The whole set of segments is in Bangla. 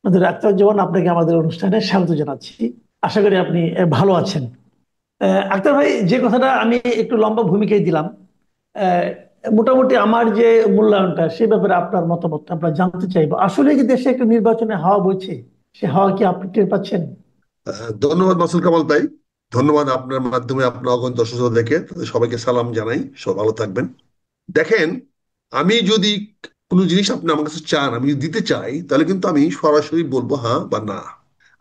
আক্তার জীবন, আপনাকে আমাদের অনুষ্ঠানে স্বাগত জানাচ্ছি। আশা করি আপনি ভালো আছেন। আক্তার ভাই, যে কথাটা আমি একটু লম্বা ভূমিকায় দিলাম, আহ, মোটামুটি আমার যে মূল্যায়নটা সে ব্যাপারে আপনার মতামত আমরা জানতে চাইবো। আসলে কি দেশে একটা নির্বাচনে হাওয়া বইছে? সে হাওয়া কি আপনি টের পাচ্ছেন? ধন্যবাদ মাসুল কামাল ভাই। ধন্যবাদ, আপনার মাধ্যমে আপনার অগণিত দর্শক দেখে তাদের সবাইকে সালাম জানাই। সব ভালো থাকবেন। দেখেন, আমি যদি কোনো জিনিস আপনি আমার কাছে চান, আমি যদি দিতে চাই, তাহলে কিন্তু আমি সরাসরি বলবো হ্যাঁ বা না।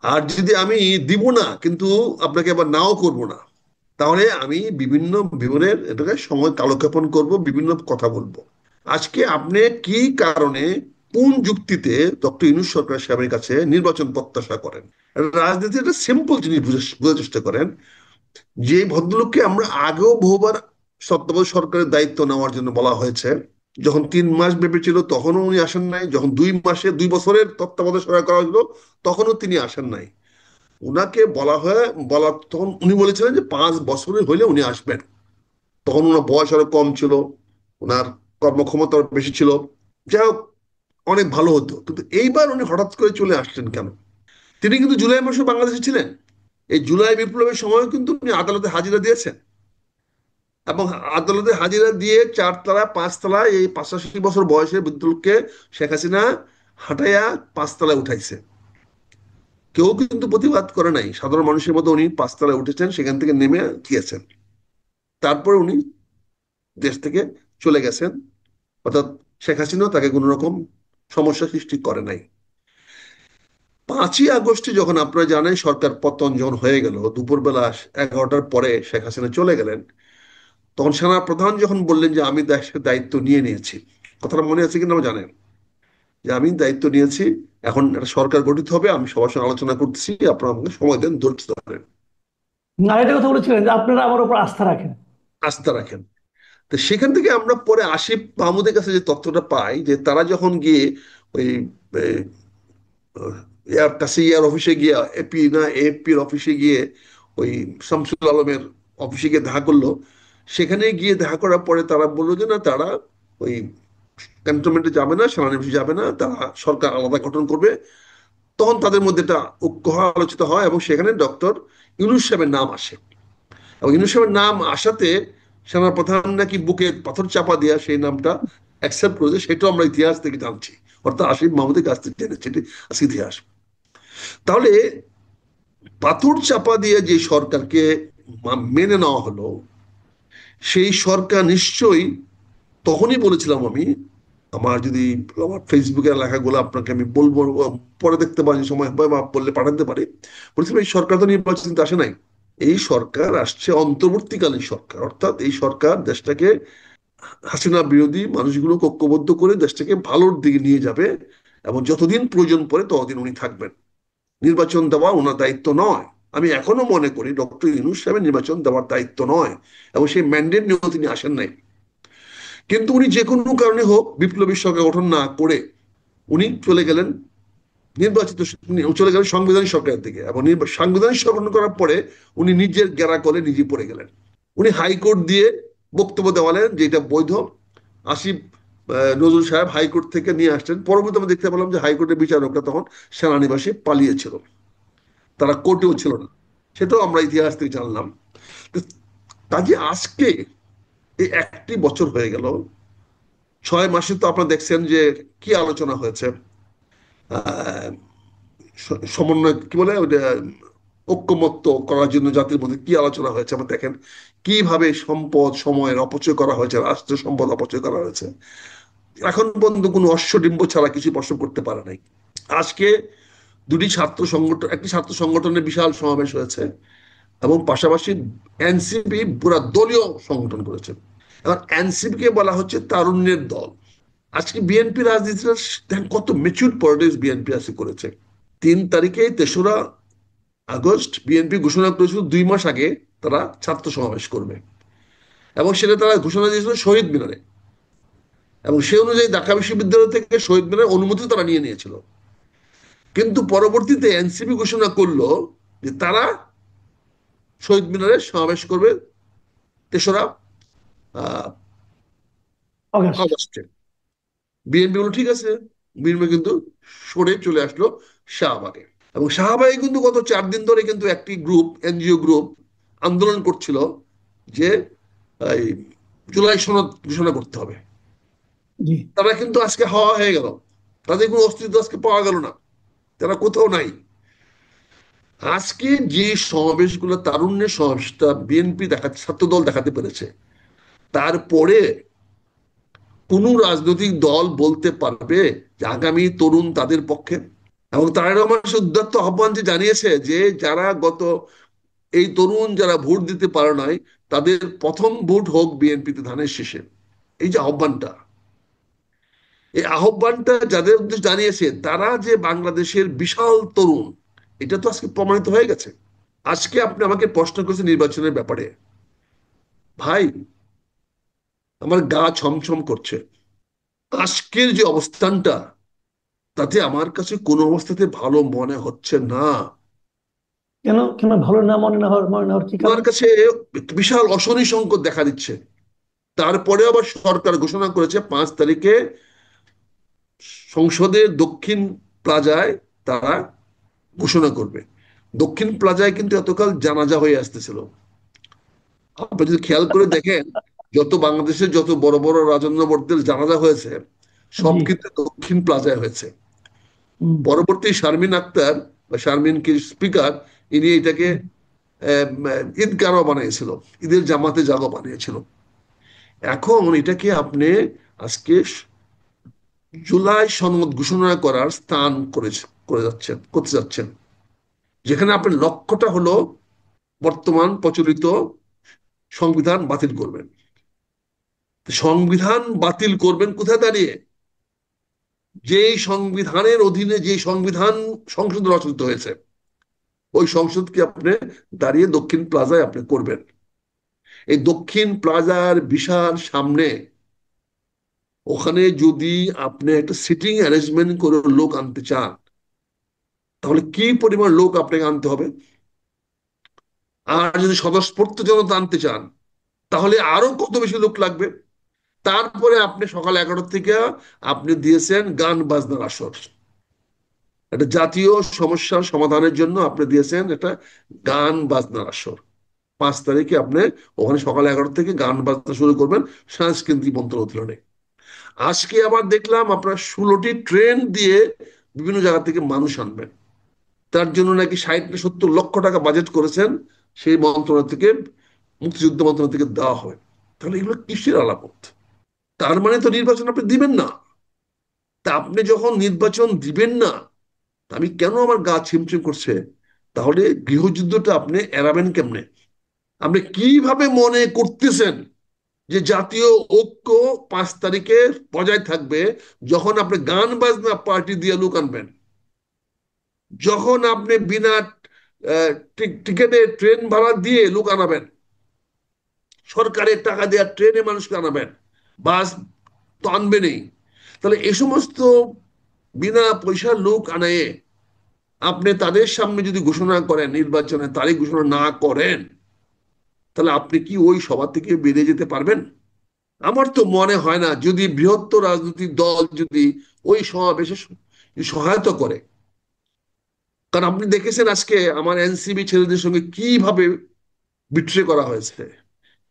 আর যদি আমি দিব না কিন্তু আপনাকে আবার নাও করব না, তাহলে আমি বিভিন্ন বিবরের এটাকে সময় কালক্ষেপণ করব, বিভিন্ন কথা বলবো। আজকে আপনি কি কারণে, কোন যুক্তিতে ডক্টর ইউনূস সরকার সাহেবের কাছে নির্বাচন প্রত্যাশা করেন? রাজনীতি একটা সিম্পল জিনিস বোঝার চেষ্টা করেন। যে ভদ্রলোককে আমরা আগেও বহুবার তত্ত্বাবধায়ক সরকারের দায়িত্ব নেওয়ার জন্য বলা হয়েছে, যখন 3 মাস ব্যাপী ছিল তখনও উনি আসেন নাই, যখন 2 মাসে 2 বছরের তত্ত্বাবধায়ক সরকার করা হলো তখনও তিনি আসেন নাই। উনাকে বলা তখন উনি বলেছিলেন যে 5 বছরের হইলে উনি আসবেন। তখন ওনার বয়স আরো কম ছিল, ওনার কর্মক্ষমতা আরো বেশি ছিল। যাই হোক, অনেক ভালো হতো, কিন্তু এইবার উনি হঠাৎ করে চলে আসলেন কেন? তিনি কিন্তু জুলাই মাসে বাংলাদেশে ছিলেন। এই জুলাই বিপ্লবের সময় কিন্তু উনি আদালতে হাজিরা দিয়েছেন, এবং আদালতে হাজিরা দিয়ে 4 তলা 5 তলা এই 85 বছর বয়সের বৃদ্ধ শেখ হাসিনা হাঁটাইয়া 5 তলায় উঠাইছে। কেউ কিন্তু প্রতিবাদ করে নাই, সাধারণ মানুষের মতো উনি 5 তলায় উঠেছেন, সেখান থেকে নেমে গিয়েছেন। তারপরে উনি দেশ থেকে চলে গেছেন, অর্থাৎ শেখ হাসিনাও তাকে কোনো রকম সমস্যা সৃষ্টি করে নাই। 5ই আগস্টে যখন আপনারা জানেন সরকার পতন যখন হয়ে গেল, দুপুরবেলা 11টার পরে শেখ হাসিনা চলে গেলেন, তখন সেনা প্রধান যখন বললেন যে আমি দেশের দায়িত্ব নিয়ে নিয়েছি, কথাটা মনে আছে কিনা জানেন? যে আমি দায়িত্ব নিয়েছি, এখন একটা সরকার গঠিত হবে, আমি সবার সঙ্গে আলোচনা করতেছি, আপনারা আমাকে সময় দেন, ধৈর্য ধরেন, আর একটা কথা বলেছিলেন যে আপনারা আমার উপর আস্থা রাখেন। আস্থা রাখেন। তো সেখান থেকে আমরা পরে আসিফ মাহমুদের কাছে যে তথ্যটা পাই, যে তারা যখন গিয়ে ওই কাছে ইয়ার অফিসে গিয়ে, এপি না এএফপির অফিসে গিয়ে ওই শামসুল আলমের অফিসে গিয়ে দেখা করলো, সেখানে গিয়ে দেখা করার পরে তারা বললো যে না, তারা ওই ক্যান্টনমেন্টে যাবে না, সেনানিবাসে যাবে না, তারা সরকার আলাদা গঠন করবে। তখন তাদের মধ্যে একটা ঐক্য আলোচিত হয়, এবং সেখানে ডক্টর ইউনূস সাহেবের নাম আসে। এবং ইউনূস সাহেবের নাম আসাতে সেনা প্রধান নাকি বুকে পাথর চাপা দিয়া সেই নামটা অ্যাকসেপ্ট করেছে, সেটাও আমরা ইতিহাস থেকে জানছি। অর্থাৎ আসিফ মাহমুদের কাছ থেকে জেনেছি, এটি আছে ইতিহাস। তাহলে পাথর চাপা দিয়ে যে সরকারকে মেনে নেওয়া হলো, সেই সরকার নিশ্চয়ই, তখনই বলেছিলাম আমি, আমার যদি আমার ফেসবুকের লেখাগুলো আপনাকে আমি বলবো, পরে দেখতে পারি, সময় হবে বা বললে পাঠাতে পারি। বলছিলাম এই সরকার তো নির্বাচিত আসে নাই, এই সরকার আসছে অন্তর্বর্তীকালীন সরকার, অর্থাৎ এই সরকার দেশটাকে হাসিনা বিরোধী মানুষগুলোকে ঐক্যবদ্ধ করে দেশটাকে ভালোর দিকে নিয়ে যাবে, এবং যতদিন প্রয়োজন পড়ে ততদিন উনি থাকবেন। নির্বাচন দেওয়া ওনার দায়িত্ব নয়। আমি এখনো মনে করি ডক্টর ইউনূস সাহেবের নির্বাচন দেওয়ার দায়িত্ব নয়, এবং সেই ম্যান্ডেট নিয়েও তিনি আসেন নাই। কিন্তু উনি যে কোনো কারণে হোক বিপ্লবী সরকার গঠন না করে উনি চলে গেলেন নির্বাচিত, চলে গেলেন সাংবিধানিক সরকারের দিকে, এবং সাংবিধানিক সরকার গঠন করার পরে উনি নিজের গেরা কলে নিজে পড়ে গেলেন। উনি হাইকোর্ট দিয়ে বক্তব্য দেওয়ালেন যে এটা বৈধ। আসিফ নজরুল সাহেব হাইকোর্ট থেকে নিয়ে আসছেন, পরবর্তী আমরা দেখতে পেলাম যে হাইকোর্টের বিচারকরা তখন সেনানিবাসে পালিয়েছিল, তারা কোর্টেও ছিল না। সেটাও আমরা ইতিহাস থেকে জানলাম। তো কাজে আজকে এই 1টি বছর হয়ে গেল, 6 মাসে তো আপনারা দেখছেন যে কি আলোচনা হয়েছে। আহ সমন্বয় কি বলে ওটা, ঐক্যমত্য করার জন্য জাতির মধ্যে কি আলোচনা হয়েছে আমরা দেখেন। কিভাবে সম্পদ সময়ের অপচয় করা হয়েছে, রাষ্ট্র সম্পদ অপচয় করা হয়েছে। এখন পর্যন্ত কোনো অশ্বডিম্ব ছাড়া কিছু প্রশ্ন করতে পারে নাই। আজকে দুটি ছাত্র সংগঠন, একটি ছাত্র সংগঠনের বিশাল সমাবেশ হয়েছে, এবং পাশাপাশি এনসিপি পুরা দলীয় সংগঠন করেছে। এবার এনসিপি কে বলা হচ্ছে তারুণ্যের দল। আজকে বিএনপি রাজনীতিটা দেখেন কত মেচুর পলিটিক্স বিএনপি আজকে করেছে। 3 তারিখে 3রা আগস্ট বিএনপি ঘোষণা করেছিল 2 মাস আগে তারা ছাত্র সমাবেশ করবে, এবং সেটা তারা ঘোষণা দিয়েছিল শহীদ মিনারে, এবং সেই অনুযায়ী ঢাকা বিশ্ববিদ্যালয় থেকে শহীদ মিনারের অনুমতি তারা নিয়ে নিয়েছিল। কিন্তু পরবর্তীতে এনসিপি ঘোষণা করলো যে তারা শহীদ মিনারে সমাবেশ করবে 3রা অগাস্ট। আগস্টে। বিএনপি বললো ঠিক আছে, বিএনপি কিন্তু সরে চলে আসলো শাহবাগে। এবং শাহবাগে কিন্তু গত 4 দিন ধরে কিন্তু একটি গ্রুপ, এনজিও গ্রুপ আন্দোলন করছিল যে এই জুলাই সনদ ঘোষণা করতে হবে। জি। তারা কিন্তু আজকে হাওয়া হয়ে গেল, তাদের কোনো অস্তিত্ব আজকে পাওয়া গেল না, তারা কোথাও নাই। আজকে যে সমাবেশগুলো, তারুণ্যের সমাবেশটা বিএনপি দেখাচ্ছে, ছাত্রদল দেখাতে পেরেছে, তারপরে কোন রাজনৈতিক দল বলতে পারবে যে আগামী তরুণ তাদের পক্ষে? এবং তারেক রহমান সে উদাত্ত আহ্বান যে জানিয়েছে যে যারা গত, এই তরুণ যারা ভোট দিতে পারে নাই, তাদের প্রথম ভোট হোক বিএনপিতে ধানের শীষে। এই যে আহ্বানটা, এই আহ্বানটা যাদের উদ্দেশ্যে জানিয়েছে তারা যে বাংলাদেশের বিশাল তরুণ, এটা তো আজকে প্রমাণিত হয়ে গেছে। আজকে আপনি আমাকে প্রশ্ন করেছেন নির্বাচনের ব্যাপারে, ভাই আমার গা ছমছম করছে। আজকের যে অবস্থানটা, তাতে আমার কাছে কোনো অবস্থাতে ভালো মনে হচ্ছে না। কেন কেন ভালো না মনে না হওয়ার কি আমার কারণ? কাছে বিশাল অশনি সংকট দেখা দিচ্ছে। তারপরে আবার সরকার ঘোষণা করেছে 5 তারিখে সংসদের দক্ষিণ প্লাজায় তারা ঘোষণা করবে। দক্ষিণ প্লাজায় কিন্তু এতকাল জানাজা হয়ে আসতেছিল। আপনি যদি খেয়াল করে দেখেন, যত বাংলাদেশের যত বড় বড় রাজন্যবর্দের জানাজা হয়েছে, সব জি। কিন্তু দক্ষিণ প্লাজায় হয়েছে। হুম। পরবর্তী শারমিন আক্তার বা শারমিন কি স্পিকার, ইনি এটাকে হুম। ঈদগাহ বানিয়েছিল, ঈদের জামাতে জাগো বানিয়েছিল। এখন এটাকে আপনি আজকে জুলাই সনদ ঘোষণা করার স্থান করতে যাচ্ছেন, যেখানে আপনার লক্ষ্যটা হলো বর্তমান প্রচলিত সংবিধান বাতিল করবেন। সংবিধান বাতিল করবেন কোথায় দাঁড়িয়ে? যেই সংবিধানের অধীনে যে সংবিধান সংসদ রচিত হয়েছে, ওই সংসদকে আপনি দাঁড়িয়ে দক্ষিণ প্লাজায় আপনি করবেন। এই দক্ষিণ প্লাজার বিশাল সামনে, ওখানে যদি আপনি একটা সিটিং অ্যারেঞ্জমেন্ট করে লোক আনতে চান, তাহলে কি পরিমাণ লোক আপনাকে আনতে হবে? আর যদি স্বতঃস্ফূর্ত জনতা আনতে চান, তাহলে আরো কত বেশি লোক লাগবে? তারপরে আপনি সকাল 11টা থেকে আপনি দিয়েছেন গান বাজনার আসর, একটা জাতীয় সমস্যার সমাধানের জন্য আপনি দিয়েছেন একটা গান বাজনার আসর। 5 তারিখে আপনি ওখানে সকাল 11টা থেকে গান বাজনা শুরু করবেন সাংস্কৃতিক মন্ত্রণালয়ে। আজকে আবার দেখলাম আপনার 16টি ট্রেন দিয়ে বিভিন্ন জায়গা থেকে মানুষ আনবেন। তার জন্য নাকি 60 না 70 লক্ষ টাকা বাজেট করেছেন সেই মন্ত্রণালয় থেকে, মুক্তিযুদ্ধ মন্ত্রণালয় থেকে দেওয়া হয়। তাহলে এগুলো কিসের আলামত? তার মানে তো নির্বাচন আপনি দিবেন না। তা আপনি যখন নির্বাচন দিবেন না, আমি কেন আমার গা ছিমছিম করছে? তাহলে গৃহযুদ্ধটা আপনি এড়াবেন কেমনে? আপনি কিভাবে মনে করতেছেন যে জাতীয় ঐক্য 5 তারিখে বজায় থাকবে, যখন আপনি গান বাজনা পার্টি দিয়ে লোক আনবেন, যখন আপনি বিনা টিকেটে ট্রেন ভাড়া দিয়ে লোক আনাবেন, সরকারের টাকা দেওয়া ট্রেনে মানুষকে আনাবেন, বাস তো আনবেনই। তাহলে এই সমস্ত বিনা পয়সার লোক আনায়ে আপনি তাদের সামনে যদি ঘোষণা করেন, নির্বাচনের তারিখ ঘোষণা না করেন, তাহলে আপনি কি ওই সভা থেকে বেরিয়ে যেতে পারবেন? আমার তো মনে হয় না, যদি বৃহত্তর রাজনৈতিক দল যদি ওই সমাবেশে সহায়তা করে। কারণ আপনি দেখেছেন আজকে আমার এনসিবি ছেলেদের সঙ্গে কিভাবে বিট্রে করা হয়েছে,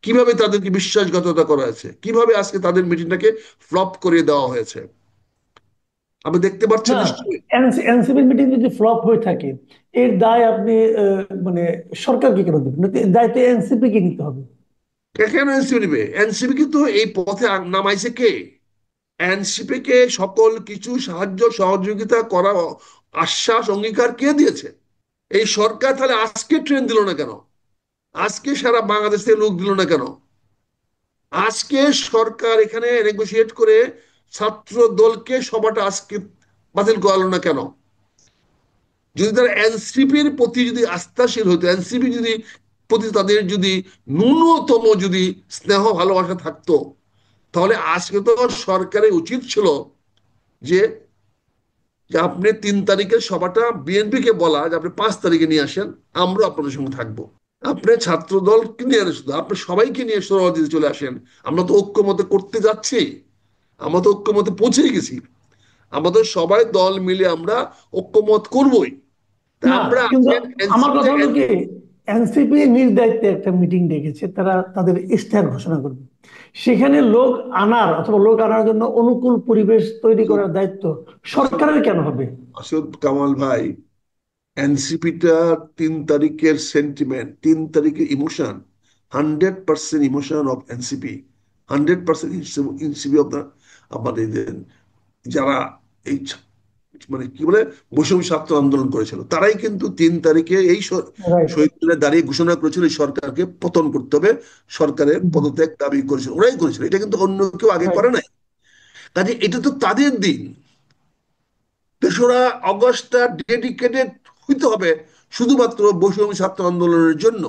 কিভাবে তাদেরকে বিশ্বাসঘাতকতা করা হয়েছে, কিভাবে আজকে তাদের মিটিংটাকে ফ্লপ করে দেওয়া হয়েছে, আপনি দেখতে পাচ্ছেন না, নিশ্চয়ই। এনসিপির মিটিং যদি ফ্লপ হয়ে থাকে, এর দায় আপনি মানে সরকারকে কেন দেবেন? এর দায়িত্ব এনসিপি কে নিতে হবে। কেন এনসিপি নেবে? এনসিপি কিন্তু এই পথে নামাইছে কে? এনসিপি কে সকল কিছু সাহায্য সহযোগিতা করা আশ্বাস অঙ্গীকার কে দিয়েছে? এই সরকার। তাহলে আজকে ট্রেন দিল না কেন? আজকে সারা বাংলাদেশ থেকে লোক দিল না কেন? আজকে সরকার এখানে নেগোসিয়েট করে ছাত্র দলকে সভাটা আজকে বাতিল করালো না কেন? যদি তারা এনসিপির প্রতি যদি আস্থাশীল হতো, এনসিপি যদি প্রতি তাদের যদি ন্যূনতম যদি স্নেহ ভালোবাসা থাকতো, তাহলে আজকে তো সরকারের উচিত ছিল যে যে আপনি 3 তারিখের সভাটা বিএনপি কে বলা যে আপনি 5 তারিখে নিয়ে আসেন, আমরা আপনাদের সঙ্গে থাকবো। আপনি ছাত্র দলকে নিয়ে আসেন, শুধু আপনি সবাইকে নিয়ে সোহরাওয়ার্দীতে চলে আসেন। আমরা তো ঐক্যমতে করতে যাচ্ছি, আমরা তো ঐক্যমতে পৌঁছে গেছি। আমাদের সবাই দল মিলে আমরা ঐক্যমত করবই। তা না, আমরা কিন্তু আজকে আমার এনসিপিতে। কথা হলো কি, এনসিপি নিজ দায়িত্বে একটা মিটিং ডেকেছে, তারা তাদের ইশতেহার ঘোষণা করবে। সেখানে লোক আনার অথবা লোক আনার জন্য অনুকূল পরিবেশ তৈরি আসুক, করার দায়িত্ব আসুক, সরকারের কেন হবে? আসুক কামাল ভাই, এনসিপিটা 3 তারিখের সেন্টিমেন্ট, 3 তারিখের emotion, 100% emotion of NCP, 100% NCP of the আমাদের যারা এই মানে কি বলে বৈষম্য ছাত্র আন্দোলন করেছিল, তারাই কিন্তু 3 তারিখে এই রাইট। শহীদ মিনারে দাঁড়িয়ে ঘোষণা করেছিল এই সরকারকে পতন করতে হবে, সরকারের পদত্যাগ দাবি করেছিল, ওরাই করেছিল, এটা কিন্তু অন্য কেউ আগে রাইট। করে নাই। কাজে এটা তো তাদের দিন। 3রা আগস্টটা ডেডিকেটেড হইতে হবে শুধুমাত্র বৈষম্য ছাত্র আন্দোলনের জন্য।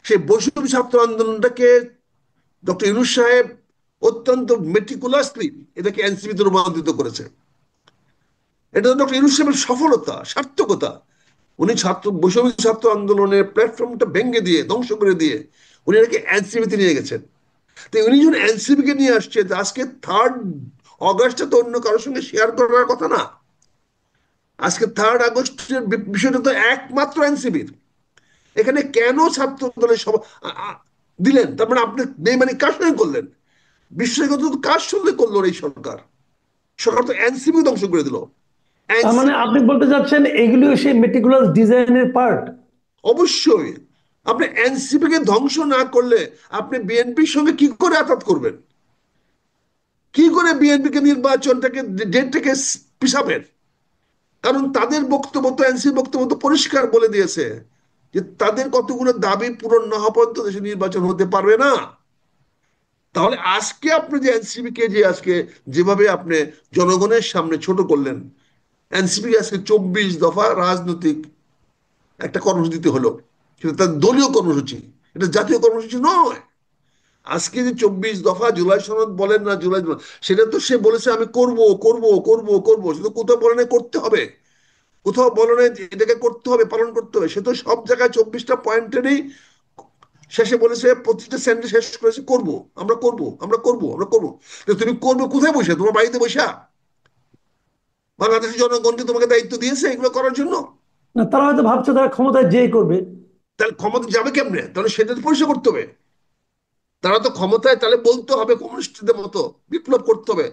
সেই বৈষম্য ছাত্র আন্দোলনটাকে ডক্টর ইউনূস সাহেব অত্যন্ত মেটিকুলাসলি এটাকে এনসিপিতে রূপান্তরিত করেছে। এটা ডক্টর ইউনূস সাহেবের সফলতা, সার্থকতা। উনি বৈষম্য ছাত্র আন্দোলনের প্ল্যাটফর্মটা ভেঙে দিয়ে, ধ্বংস করে দিয়ে উনি এটাকে এনসিপিতে নিয়ে গেছেন। তো উনি যখন এনসিপি কে নিয়ে আসছে, আজকে 3 আগস্টটা তো অন্য কারোর সঙ্গে শেয়ার করার কথা না। আজকে 3 আগস্টের বিষয়টা তো একমাত্র এনসিপির। এখানে কেন ছাত্র দলের সভা দিলেন? তার মানে আপনি বেইমানি কার সঙ্গে করলেন? বিশ্বাসঘাতকতা তো কার সঙ্গে করলো এই সরকার? সরকার তো এনসিপি ধ্বংস করে দিল। তার মানে এনসিপি আপনি বলতে চাচ্ছেন এগুলিও সেই মেটিকুলাস ডিজাইনের পার্ট? অবশ্যই। আপনি এনসিপি কে ধ্বংস না করলে আপনি বিএনপির সঙ্গে কি করে আঘাত করবেন? কি করে বিএনপি কে নির্বাচনটাকে ডেটটাকে পিছাবেন? কারণ তাদের বক্তব্য তো, এনসিপি বক্তব্য তো পরিষ্কার বলে দিয়েছে যে তাদের কতগুলো দাবি পূরণ না হওয়া পর্যন্ত দেশে নির্বাচন হতে পারবে না। তাহলে আজকে আপনি যে এনসিপি কে যে আজকে যেভাবে আপনি জনগণের সামনে ছোট করলেন, এনসিপি আজকে 24 দফা রাজনৈতিক একটা কর্মসূচিতে হলো, সেটা তার দলীয় কর্মসূচি, এটা জাতীয় কর্মসূচি নয়। আজকে যে 24 দফা জুলাই সনদ বলেন না জুলাই, সেটা তো সে বলেছে আমি করব করব করব করব, সেটা কোথাও বলে নাই করতে হবে, কোথাও বলে নাই যে এটাকে করতে হবে, পালন করতে হবে। সে তো সব জায়গায় 24টা পয়েন্টেরই শেষে বলেছে, প্রতিটা সেন্টেন্স শেষ করেছে করব, আমরা করব, আমরা করব, আমরা করব। তো তুমি করবে কোথায় বসে? তোমার বাড়িতে বসা? বাংলাদেশের জনগণকে তোমাকে দায়িত্ব দিয়েছে এগুলো করার জন্য। না, তারা হয়তো ভাবছে তারা ক্ষমতায় যেই করবে। তাহলে ক্ষমতা যাবে কেমনে? তাহলে সেটা তো পরিষ্কার করতে হবে। তারা তো ক্ষমতায়, তাহলে বলতে হবে কমিউনিস্টদের মতো বিপ্লব করতে হবে।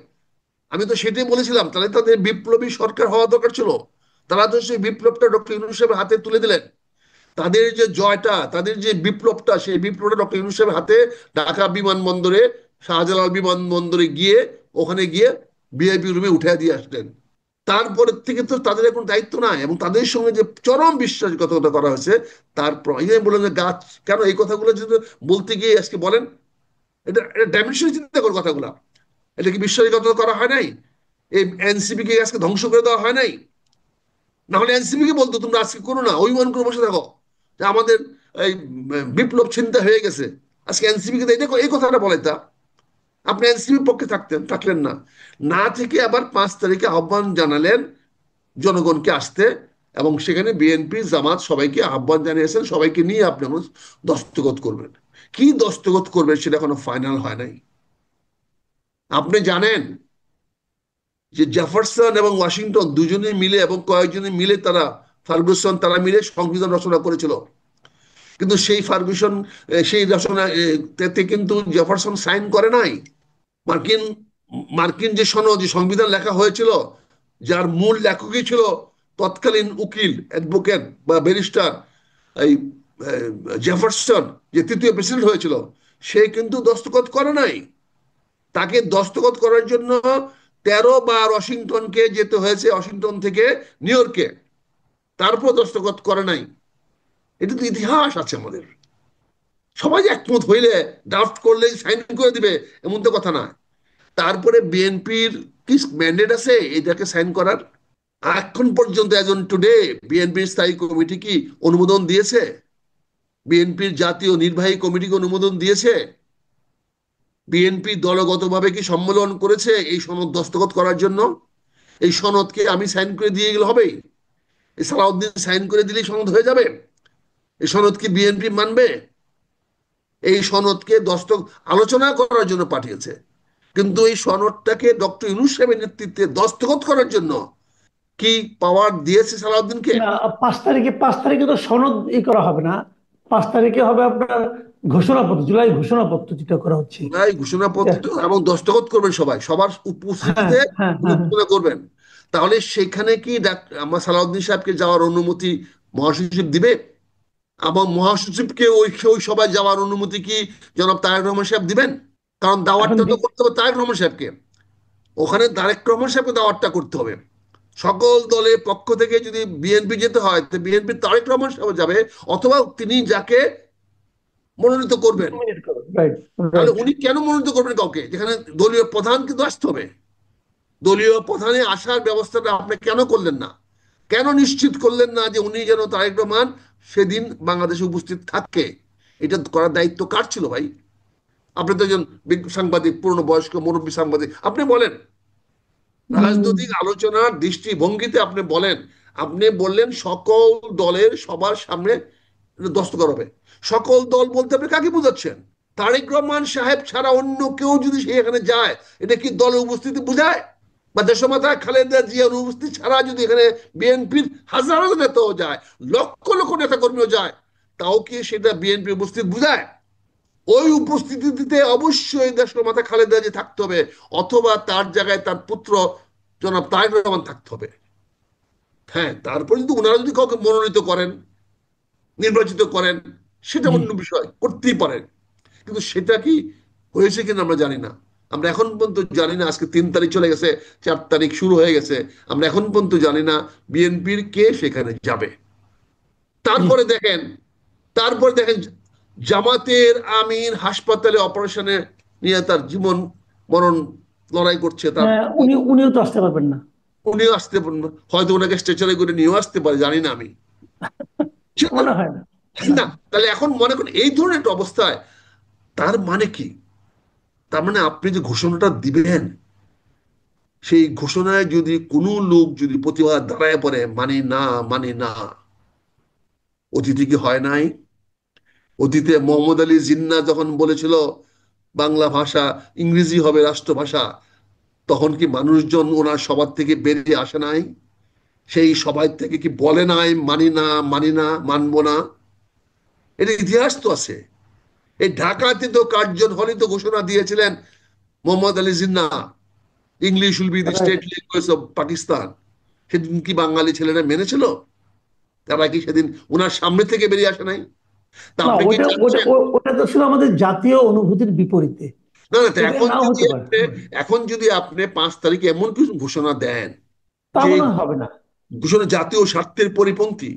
আমি তো সেটাই বলেছিলাম, তাহলে তাদের বিপ্লবী সরকার হওয়া দরকার ছিল। তারা তো সেই বিপ্লবটা ডক্টর ইউনূস সাহেবের হাতে তুলে দিলেন। তাদের যে জয়টা, তাদের যে বিপ্লবটা, সেই বিপ্লবটা ডক্টর ইউনূস সাহেবের হাতে ঢাকা বিমানবন্দরে, শাহজালাল বিমানবন্দরে গিয়ে, ওখানে গিয়ে ভিআইপি রুমে উঠে দিয়ে আসলেন। তারপরের থেকে তো তাদের এখন দায়িত্ব নাই, এবং তাদের সঙ্গে যে চরম বিশ্বাসঘাতকতা করা হয়েছে, তারপর এই যে বললেন যে গাছ, কেন এই কথাগুলো যদি বলতে গিয়ে আজকে বলেন, এটা এটা ডাইমেনশন চিন্তা করে কথাগুলা। এটা কি বিশ্বাসঘাতকতা করা হয় নাই? এই এনসিপি কে আজকে ধ্বংস করে দেওয়া হয় নাই? না হলে এনসিপি কে বলতো তোমরা আজকে করো না, অভিমান করে বসে থাকো যে আমাদের এই বিপ্লব চিন্তা হয়ে গেছে। আজকে এনসিপি কে এটা এই কথাটা বলে তা আপনি এনসিপির পক্ষে থাকলেন না। না থেকে আবার 5 তারিখে আহ্বান জানালেন জনগণকে আসতে, এবং সেখানে বিএনপি জামাত সবাইকে আহ্বান জানিয়েছেন, সবাইকে নিয়ে আপনি দস্তখত করবেন। কি দস্তখত করবেন সেটা এখনো ফাইনাল হয় নাই। আপনি জানেন যে জেফারসন এবং ওয়াশিংটন দুজনে মিলে এবং কয়েকজনে মিলে তারা, ফার্গুসন, তারা মিলে সংবিধান রচনা করেছিল। কিন্তু সেই ফার্গুসন, সেই রচনা তে কিন্তু জেফারসন সাইন করে নাই। মার্কিন মার্কিন যে সনদ, যে সংবিধান লেখা হয়েছিল, যার মূল লেখকই ছিল তৎকালীন উকিল, অ্যাডভোকেট বা ব্যারিস্টার এই জেফারসন, যে তৃতীয় প্রেসিডেন্ট হয়েছিল, সে কিন্তু দস্তখত করে নাই। তাকে দস্তখত করার জন্য 13 বার ওয়াশিংটনকে যেতে হয়েছে, ওয়াশিংটন থেকে নিউ ইয়র্কে, তারপর দস্তখত করে নাই। এটা তো ইতিহাস আছে আমাদের। সবাই যে একমত হইলে ড্রাফট করলে সাইন করে দিবে এমন তো কথা না। তারপরে বিএনপির কি ম্যান্ডেট আছে এটাকে সাইন করার? এখন পর্যন্ত এজ অন টুডে বিএনপির স্থায়ী কমিটি কি অনুমোদন দিয়েছে? বিএনপির জাতীয় নির্বাহী কমিটিকে অনুমোদন দিয়েছে? বিএনপি দলগতভাবে কি সম্মেলন করেছে এই সনদ দস্তখত করার জন্য? এই সনদকে আমি সাইন করে দিয়ে গেলে হবে? এই সালাউদ্দিন সাইন করে দিলেই সনদ হয়ে যাবে? এই সনদ কি বিএনপি মানবে? এই সনদকে আলোচনা করার জন্য পাঠিয়েছে। কিন্তু এই সনদটাকে ডক্টর ইউনূস সাহেবের নেতৃত্বে দস্তখত করার জন্য কি পাওয়ার দিয়েছে সালাউদ্দিনকে? না, 5 তারিখে তো সনদ করা হবে না। 5 তারিখে হবে আপনার ঘোষণাপত্র, জুলাই ঘোষণাপত্র যেটা করা হচ্ছে। জুলাই ঘোষণাপত্র এবং দস্তখত করবেন সবাই, সবার হ্যাঁ, উপস্থিতিতে হ্যাঁ, হ্যাঁ, হ্যাঁ। ঘোষণা করবেন। তাহলে সেখানে কি আমার সালাউদ্দিন সাহেবকে যাওয়ার অনুমতি মহাসচিব দিবে? এবং মহাসচিবকে ওই ওই সভায় যাওয়ার অনুমতি কি জনাব তারেক রহমান সাহেব দিবেন? কারণ এখন দাওয়াতটা তো করতে হবে তারেক রহমান সাহেবকে, ওখানে তারেক রহমান সাহেবকে দাওয়াতটা করতে হবে। সকল দলের পক্ষ থেকে যদি বিএনপি যেতে হয় তো বিএনপি তারেক রহমান সাহেব যাবে, অথবা তিনি যাকে মনোনীত করবেন। nominate করো, রাইট, তাহলে রাইট। উনি কেন মনোনীত করবেন কাউকে, যেখানে দলীয় প্রধান কিন্তু আসতে হবে? দলীয় প্রধানে আসার ব্যবস্থাটা আপনি কেন করলেন না? কেন নিশ্চিত করলেন না যে উনি যেন তারেক রহমান সেদিন বাংলাদেশে উপস্থিত থাকে? এটা করার দায়িত্ব কার ছিল ভাই? আপনি তো একজন সাংবাদিক, পুরনো বয়স্ক মুরব্বী সাংবাদিক, আপনি বলেন। উম, রাজনৈতিক আলোচনার দৃষ্টিভঙ্গিতে আপনি বলেন। আপনি বললেন সকল দলের সবার সামনে দস্তখত হবে। সকল দল বলতে আপনি কাকে বোঝাচ্ছেন? তারেক রহমান সাহেব ছাড়া অন্য কেউ যদি সেখানে যায়, এটা কি দলের উপস্থিতি বোঝায়? বা দেশমাতা খালেদা জিয়ার উপস্থিতি ছাড়া যদি এখানে বিএনপির হাজারো নেতাও যায়, লক্ষ লক্ষ নেতা কর্মীও যায়, তাও কি সেটা বিএনপি উপস্থিত বোঝায়? ওই উপস্থিতিতে অবশ্যই দেশমাতা খালেদা জিয়া থাকতে হবে, অথবা তার জায়গায় তার পুত্র জনাব তারেক রহমান থাকতে হবে। হ্যাঁ, তারপরে যদি ওনারা যদি কাউকে মনোনীত করেন, নির্বাচিত করেন, সেটা জি। অন্য বিষয়, করতেই পারেন। কিন্তু সেটা কি হয়েছে কিনা আমরা জানি না। আমরা এখন পর্যন্ত জানি না, আজকে 3 তারিখ চলে গেছে, 4 তারিখ শুরু হয়ে গেছে, আমরা এখন পর্যন্ত জানি না বিএনপির কে সেখানে যাবে। জি। তারপরে দেখেন, তারপরে দেখেন জামাতের আমির হাসপাতালে অপারেশনে নিয়ে তার জীবন মরণ লড়াই করছে, তার হ্যাঁ, উনিও তো আসতে পারবেন না। উনিও আসতে পারেন না। হয়তো ওনাকে স্ট্রেচারে করে নিয়েও আসতে পারে, জানি না আমি। সেটা মনে হয় না। না। না। তাহলে এখন মনে করেন এই ধরনের একটা অবস্থায়, তার মানে কি? তার মানে আপনি যে ঘোষণাটা দিবেন, সেই ঘোষণায় যদি কোনো লোক যদি প্রতিবাদ দাঁড়ায় পড়ে, মানি না, মানি না। অতীতে কি হয় নাই? অতীতে মোহাম্মদ আলী জিন্নাহ যখন বলেছিল বাংলা ভাষা, ইংরেজি হবে রাষ্ট্রভাষা, তখন কি মানুষজন ওনার সবার থেকে বেরিয়ে আসে নাই? সেই সবাই থেকে কি বলে নাই মানি না, মানি না, মানবো না? এটা ইতিহাস তো আছে। এই ঢাকাতে তো কার্জন হলে তো ঘোষণা দিয়েছিলেন Mohammad Ali Jinnah, English will be the right. State language of Pakistan. সেদিন কি বাঙালি ছেলেরা মেনেছিল? তারা কি সেদিন ওনার সামনে থেকে বেরিয়ে আসে নাই? তা না, আপনি কি ওটা ওটা চাচ্ছেন? ওটা তো ছিল আমাদের জাতীয় অনুভূতির বিপরীতে। না না, তো এটা এখন নাও যদি হতে পারে। আপনি, এখন যদি আপনি 5 তারিখে এমন কিছু ঘোষণা দেন তা যে মনে হয় হবে না। ঘোষণা জাতীয় স্বার্থের পরিপন্থী,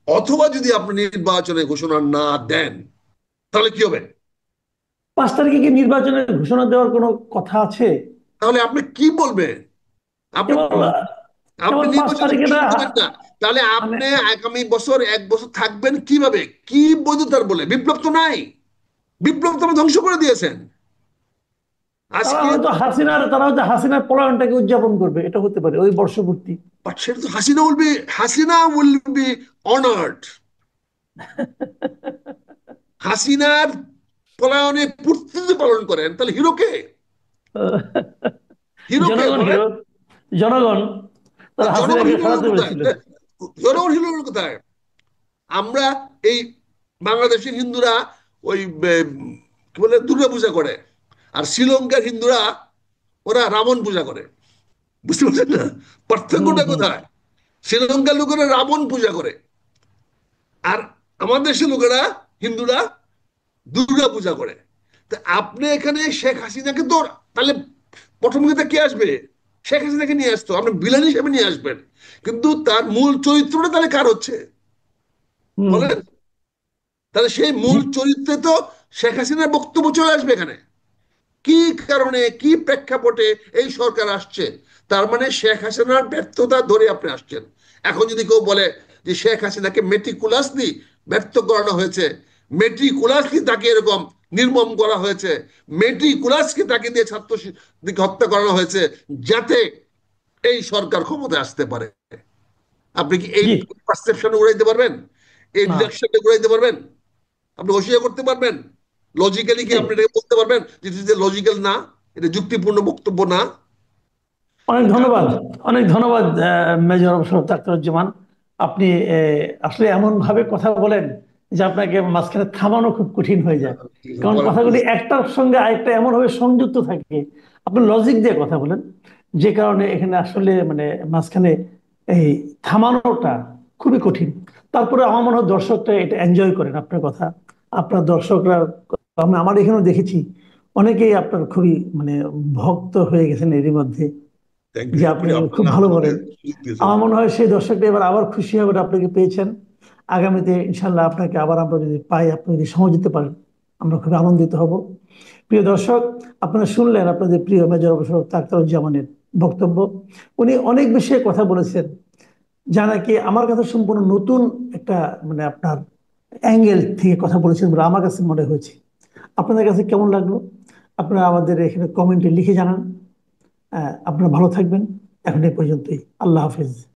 অথবা যদি আপনি নির্বাচনে ঘোষণা না দেন, তাহলে কি হবে? 5 তারিখে কি নির্বাচনের ঘোষণা দেওয়ার কোনো কথা আছে? তাহলে আপনি কি বলবেন? আপনি কেবল আপনি কেবল পাঁচ নির্বাচনে তারিখে না। ঘোষণা দেবেন না, তাহলে মানে আপনি আগামী বছর 1 বছর থাকবেন কিভাবে? কি বৈধতার বলে? বিপ্লব তো নাই। বিপ্লব তো আপনি ধ্বংস করে দিয়েছেন আজকে। তারা হয়তো হাসিনার পলায়নটাকে উদযাপন করবে, এটা হতে পারে ওই বর্ষপূর্তি। বাট সেটা তো হাসিনা উইল বি অনার্ড। হাসিনার পলায়নে পূর্তি যদি পালন করেন, তাহলে হিরোকে, হিরোকে জনগণ বলেন। হিরো। জনগণ তারা জনগণ হাসিনাকে হিরো সরাতে কোথায়? পেরেছিল। জনগণ হিরো কোথায়? আমরা এই বাংলাদেশের হিন্দুরা ওই কি বলে দুর্গা পূজা করে, আর শ্রীলঙ্কার হিন্দুরা ওরা রাবণ পূজা করে। বুঝতে পারছেন না হুম, পার্থক্যটা হুম। কোথায়? শ্রীলঙ্কার লোকেরা রাবণ পূজা করে, আর আমাদের দেশের লোকেরা, হিন্দুরা দুর্গা পূজা করে। তা আপনি এখানে শেখ হাসিনাকে তো, তাহলে প্রথম কথা কে আসবে? শেখ হাসিনাকে নিয়ে আসতো, আপনি ভিলেন হিসেবে নিয়ে আসবেন, কিন্তু তার মূল চরিত্রটা তাহলে কার হচ্ছে হুম। বলেন? তাহলে সেই জি। মূল চরিত্রে তো শেখ হাসিনার বক্তব্য চলে আসবে এখানে। কি কারণে, কি প্রেক্ষাপটে এই সরকার আসছে? তার মানে শেখ হাসিনার ব্যর্থতা ধরে আপনি আসছেন। এখন যদি কেউ বলে যে শেখ হাসিনাকে মেটিকুলাসলি ব্যর্থ করানো হয়েছে, মেটিকুলাসলি তাকে এরকম নির্মম করা হয়েছে, মেটিকুলাসকে তাকে দিয়ে ছাত্র দিকে হত্যা করানো হয়েছে, যাতে এই সরকার ক্ষমতায় আসতে পারে, আপনি কি এই জি। পারসেপশনে উড়াইতে পারবেন? এই না। ডিরেকশনে উড়াইতে পারবেন? আপনি হোশিয়া করতে পারবেন? লজিক্যালি কি এটাই। আপনি এটাকে বলতে পারবেন যে লজিক্যাল না? এটা যুক্তিপূর্ণ বক্তব্য না। অনেক কারণ ধন্যবাদ, অনেক ধন্যবাদ মেজর মোশাররফ আখতারুজ্জামান। আপনি আসলে এমন ভাবে কথা বলেন যে আপনাকে মাঝখানে থামানো খুব কঠিন হয়ে যায়, কারণ বলেন কথাগুলি প্লিজ। একটার সঙ্গে আরেকটা এমন ভাবে সংযুক্ত থাকে। আপনি লজিক দিয়ে কথা বলেন, যে কারণে এখানে আসলে মানে মাঝখানে এই থামানোটা খুবই কঠিন। তারপরে আমার মনে হয় দর্শকরা এটা এনজয় করেন আপনার কথা। আপনার দর্শকরা, আমি আমার এখানেও দেখেছি, অনেকেই আপনার খুবই মানে ভক্ত হয়ে গেছেন এরই মধ্যে, থ্যাংক ইউ, যে আপনি শুক্রিয়া, খুব আপনারা ভালো আমাকে বলেন। সুযোগ দিয়েছেন। আমার মনে হয় সেই দর্শকটা এবার আবার খুশি হবে আপনাকে পেয়েছেন। আগামীতে ইনশাল্লাহ আপনাকে আবার আমরা যদি পাই, আপনি যদি সময় দিতে পারেন, আমরা খুব আনন্দিত হব। প্রিয় দর্শক, আপনারা শুনলেন আপনাদের প্রিয় মেজর মোশাররফ আখতারুজ্জামানের বক্তব্য। উনি অনেক বিষয়ে কথা বলেছেন, যা নাকি আমার কাছে সম্পূর্ণ নতুন একটা মানে আপনার অ্যাঙ্গেল থেকে কথা বলেছেন বলে আমার কাছে মনে হয়েছে। আপনাদের কাছে কেমন লাগলো আপনারা আমাদের এখানে কমেন্টে লিখে জানান। আপনারা ভালো থাকবেন। এখন এই পর্যন্তই। আল্লাহ হাফেজ।